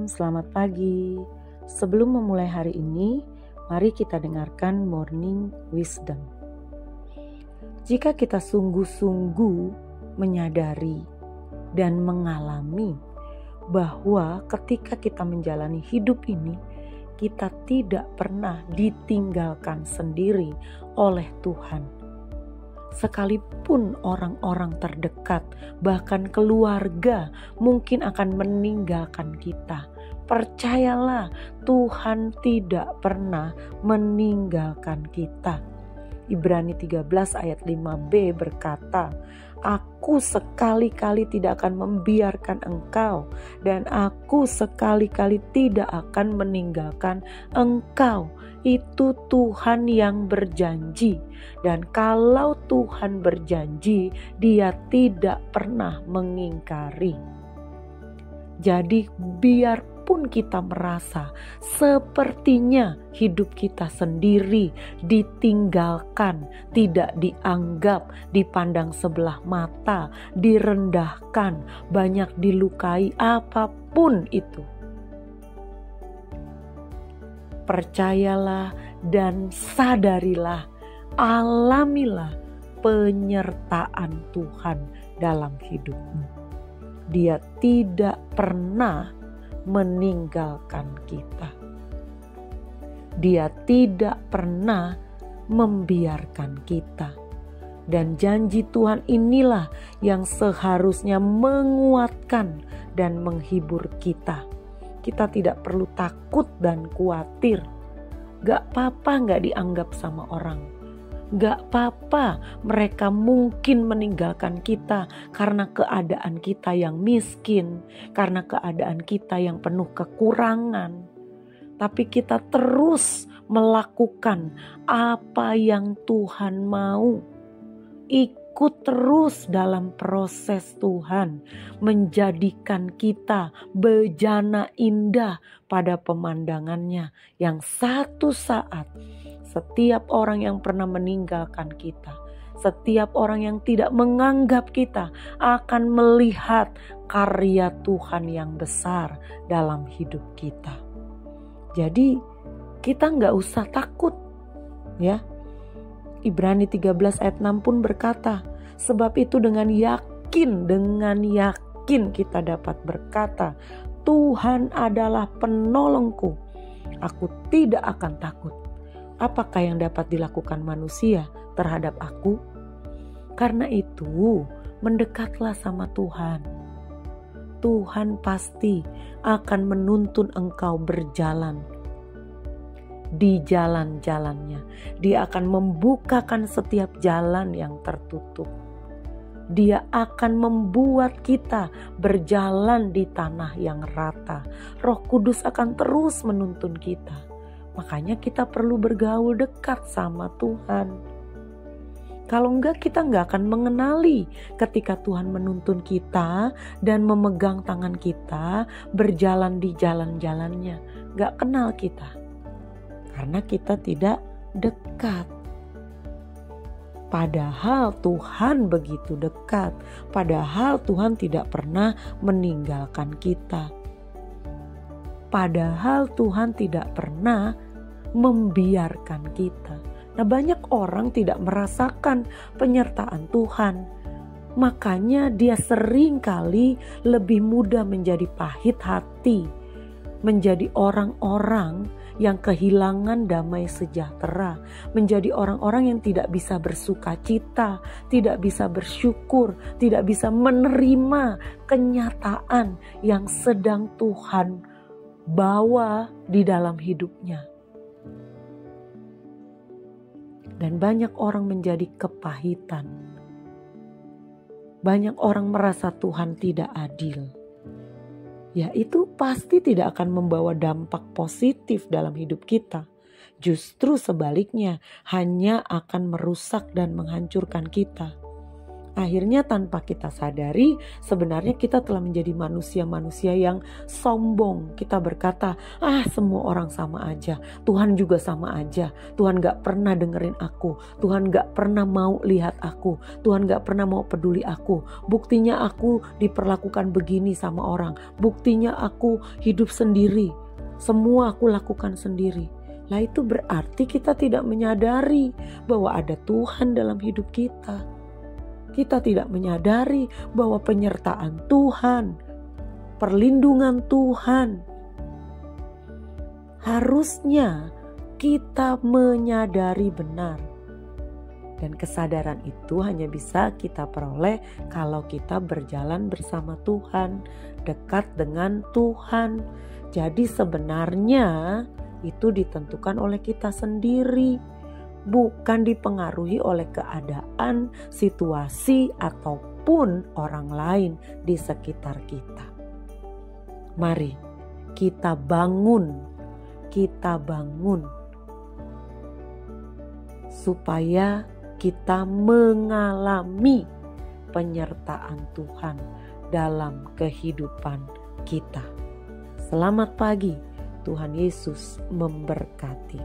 selamat pagi. Sebelum memulai hari ini, mari kita dengarkan Morning Wisdom. Jika kita sungguh-sungguh menyadari dan mengalami bahwa ketika kita menjalani hidup ini, kita tidak pernah ditinggalkan sendiri oleh Tuhan. Sekalipun orang-orang terdekat, bahkan keluarga mungkin akan meninggalkan kita. Percayalah, Tuhan tidak pernah meninggalkan kita. Ibrani 13 ayat 5b berkata, "Aku sekali-kali tidak akan membiarkan engkau, dan aku sekali-kali tidak akan meninggalkan engkau." Itu Tuhan yang berjanji, dan kalau Tuhan berjanji, Dia tidak pernah mengingkari. Jadi biarpun kita merasa sepertinya hidup kita sendiri ditinggalkan, tidak dianggap, dipandang sebelah mata, direndahkan, banyak dilukai, apapun itu, percayalah dan sadarilah, alamilah penyertaan Tuhan dalam hidupmu. Dia tidak pernah meninggalkan kita. Dia tidak pernah membiarkan kita. Dan janji Tuhan inilah yang seharusnya menguatkan dan menghibur kita. Kita tidak perlu takut dan khawatir. Gak apa-apa gak dianggap sama orang. Gak apa-apa mereka mungkin meninggalkan kita karena keadaan kita yang miskin, karena keadaan kita yang penuh kekurangan. Tapi kita terus melakukan apa yang Tuhan mau. Ikut terus dalam proses Tuhan menjadikan kita bejana indah pada pemandangannya, yang satu saat setiap orang yang pernah meninggalkan kita, setiap orang yang tidak menganggap kita akan melihat karya Tuhan yang besar dalam hidup kita. Jadi kita gak usah takut ya. Ibrani 13 ayat 6 pun berkata, "Sebab itu dengan yakin kita dapat berkata, Tuhan adalah penolongku. Aku tidak akan takut. Apakah yang dapat dilakukan manusia terhadap aku?" Karena itu, mendekatlah sama Tuhan. Tuhan pasti akan menuntun engkau berjalan di jalan-jalannya. Dia akan membukakan setiap jalan yang tertutup. Dia akan membuat kita berjalan di tanah yang rata. Roh Kudus akan terus menuntun kita. Makanya kita perlu bergaul dekat sama Tuhan. Kalau enggak, kita enggak akan mengenali ketika Tuhan menuntun kita dan memegang tangan kita berjalan di jalan-jalannya. Enggak kenal kita. Karena kita tidak dekat. Padahal Tuhan begitu dekat. Padahal Tuhan tidak pernah meninggalkan kita. Padahal Tuhan tidak pernah membiarkan kita. Nah, banyak orang tidak merasakan penyertaan Tuhan. Makanya dia sering kali lebih mudah menjadi pahit hati. Menjadi orang-orang yang kehilangan damai sejahtera, menjadi orang-orang yang tidak bisa bersuka cita, tidak bisa bersyukur, tidak bisa menerima kenyataan yang sedang Tuhan bawa di dalam hidupnya. Dan banyak orang menjadi kepahitan. Banyak orang merasa Tuhan tidak adil. Ya, itu pasti tidak akan membawa dampak positif dalam hidup kita. Justru sebaliknya, hanya akan merusak dan menghancurkan kita. Akhirnya tanpa kita sadari sebenarnya kita telah menjadi manusia-manusia yang sombong. Kita berkata, semua orang sama aja, Tuhan juga sama aja, Tuhan gak pernah dengerin aku, Tuhan gak pernah mau lihat aku, Tuhan gak pernah mau peduli aku. Buktinya aku diperlakukan begini sama orang, buktinya aku hidup sendiri, semua aku lakukan sendiri. Lah itu berarti kita tidak menyadari bahwa ada Tuhan dalam hidup kita. Kita tidak menyadari bahwa penyertaan Tuhan, perlindungan Tuhan. Harusnya kita menyadari benar. Dan kesadaran itu hanya bisa kita peroleh kalau kita berjalan bersama Tuhan, dekat dengan Tuhan. Jadi sebenarnya itu ditentukan oleh kita sendiri. Bukan dipengaruhi oleh keadaan, situasi, ataupun orang lain di sekitar kita. Mari kita bangun supaya kita mengalami penyertaan Tuhan dalam kehidupan kita. Selamat pagi, Tuhan Yesus memberkati.